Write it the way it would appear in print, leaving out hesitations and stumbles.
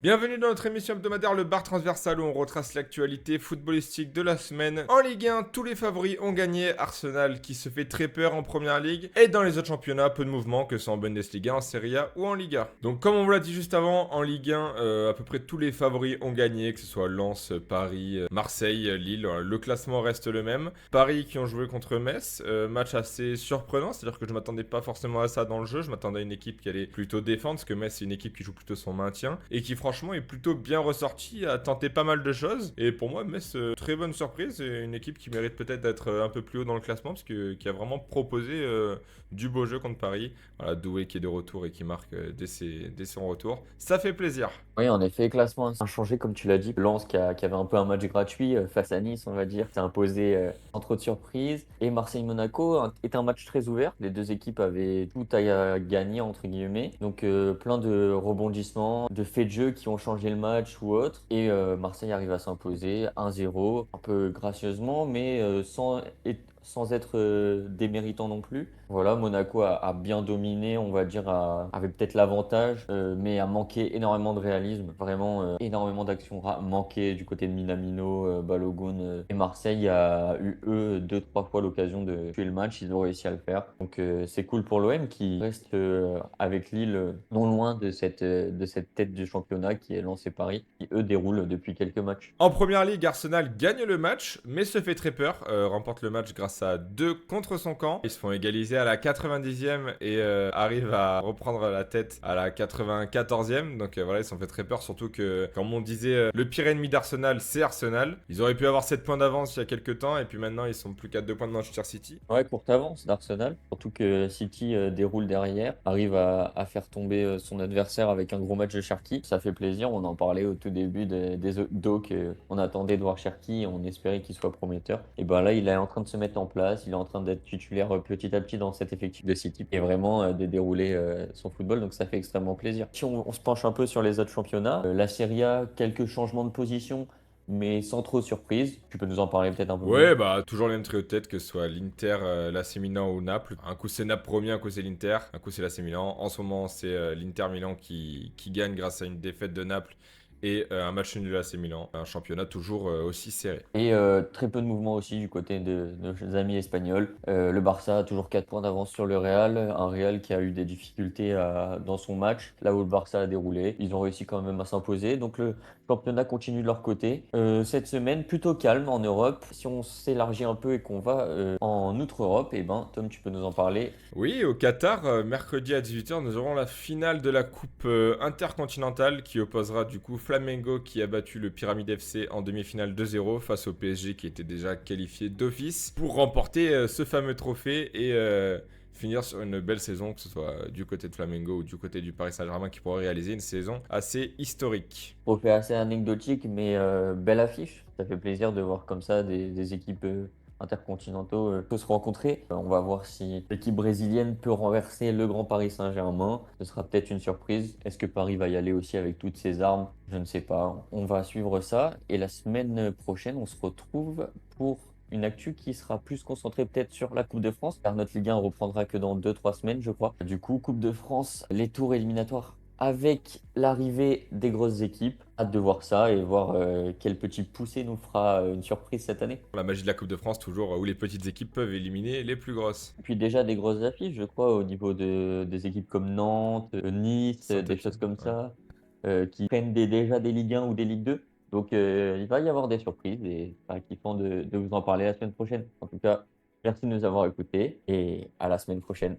Bienvenue dans notre émission hebdomadaire Le Bar Transversal où on retrace l'actualité footballistique de la semaine. En Ligue 1, tous les favoris ont gagné. Arsenal qui se fait très peur en Première Ligue. Et dans les autres championnats, peu de mouvements que ce soit en Bundesliga, en Serie A ou en Liga. Donc comme on vous l'a dit juste avant, en Ligue 1, à peu près tous les favoris ont gagné, que ce soit Lens, Paris, Marseille, Lille. Le classement reste le même. Paris qui ont joué contre Metz, match assez surprenant, c'est-à-dire que je m'attendais pas forcément à ça dans le jeu. Je m'attendais à une équipe qui allait plutôt défendre, parce que Metz c'est une équipe qui joue plutôt son maintien et qui franchement est plutôt bien ressorti, a tenté pas mal de choses. Et pour moi, Metz, très bonne surprise et une équipe qui mérite peut-être d'être un peu plus haut dans le classement parce que qui a vraiment proposé du beau jeu contre Paris. Voilà, Doué qui est de retour et qui marque dès son retour. Ça fait plaisir. Oui, en effet, classement inchangé, comme tu l'as dit. Lens qui avait un peu un match gratuit face à Nice, on va dire, s'est imposé sans trop de surprises. Et Marseille-Monaco est un match très ouvert. Les deux équipes avaient tout à gagner, entre guillemets. Donc, plein de rebondissements, de faits de jeu qui ont changé le match ou autre. Et Marseille arrive à s'imposer 1-0, un peu gracieusement, mais sans être déméritant non plus. Voilà, Monaco a bien dominé, on va dire, avait peut-être l'avantage, mais a manqué énormément de réalisme. Vraiment, énormément d'actions manquées du côté de Minamino, Balogun et Marseille a eu, eux, deux, trois fois l'occasion de tuer le match. Ils ont réussi à le faire. Donc, c'est cool pour l'OM qui reste avec Lille non loin de cette tête du championnat qui est lancé Paris, qui, eux, déroulent depuis quelques matchs. En première ligue, Arsenal gagne le match, mais se fait très peur. Remporte le match grâce à 2 contre son camp. Ils se font égaliser à la 90e et arrivent à reprendre la tête à la 94e. Donc voilà, ils se sont fait très peur. Surtout que, comme on disait, le pire ennemi d'Arsenal, c'est Arsenal. Ils auraient pu avoir 7 points d'avance il y a quelques temps. Et puis maintenant, ils sont plus qu'à 2 points de Manchester City. Ouais, courte avance d'Arsenal, surtout que City déroule derrière, arrive à faire tomber son adversaire avec un gros match de Cherki. Ça fait plaisir, on en parlait au tout début des docs, on attendait de voir Cherki, on espérait qu'il soit prometteur. Et ben là, il est en train de se mettre en place, il est en train d'être titulaire petit à petit dans cet effectif de City et vraiment de dérouler son football, donc ça fait extrêmement plaisir. Si on se penche un peu sur les autres championnats, la Serie A, quelques changements de position, mais sans trop de surprise. Tu peux nous en parler peut-être un peu plus? Ouais, bah toujours les mêmes trio de tête, que ce soit l'Inter, l'AC Milan ou Naples. Un coup c'est Naples premier, un coup c'est l'Inter, un coup c'est l'AC Milan. En ce moment, c'est l'Inter Milan qui gagne grâce à une défaite de Naples et un match nul de l'AC Milan. Un championnat toujours aussi serré. Et très peu de mouvement aussi du côté de nos amis espagnols. Le Barça a toujours 4 points d'avance sur le Real, un Real qui a eu des difficultés dans son match, là où le Barça a déroulé. Ils ont réussi quand même à s'imposer, donc le championnat continue de leur côté. Cette semaine, plutôt calme en Europe. Si on s'élargit un peu et qu'on va en Outre-Europe, et ben Tom, tu peux nous en parler. Oui, au Qatar, mercredi à 18h, nous aurons la finale de la Coupe intercontinentale qui opposera du coup Flamengo qui a battu le Pyramide FC en demi-finale 2-0 face au PSG qui était déjà qualifié d'office pour remporter ce fameux trophée et finir sur une belle saison, que ce soit du côté de Flamengo ou du côté du Paris Saint-Germain qui pourrait réaliser une saison assez historique. Trophée assez anecdotique, mais belle affiche. Ça fait plaisir de voir comme ça des équipes intercontinentaux se rencontrer. On va voir si l'équipe brésilienne peut renverser le grand Paris Saint-Germain. Ce sera peut-être une surprise. Est-ce que Paris va y aller aussi avec toutes ses armes? Je ne sais pas. On va suivre ça. Et la semaine prochaine, on se retrouve pour une actu qui sera plus concentrée peut-être sur la Coupe de France, car notre Ligue 1 reprendra que dans 2-3 semaines, je crois. Du coup, Coupe de France, les tours éliminatoires avec l'arrivée des grosses équipes. Hâte de voir ça et voir quel petit poussé nous fera une surprise cette année. La magie de la Coupe de France, toujours où les petites équipes peuvent éliminer les plus grosses. Et puis déjà des grosses affiches, je crois, au niveau des équipes comme Nantes, Nice, des choses Saint-Etienne, comme ouais. ça, qui prennent déjà des Ligue 1 ou des Ligue 2. Donc il va y avoir des surprises et ça sera kiffant de vous en parler la semaine prochaine. En tout cas, merci de nous avoir écoutés et à la semaine prochaine.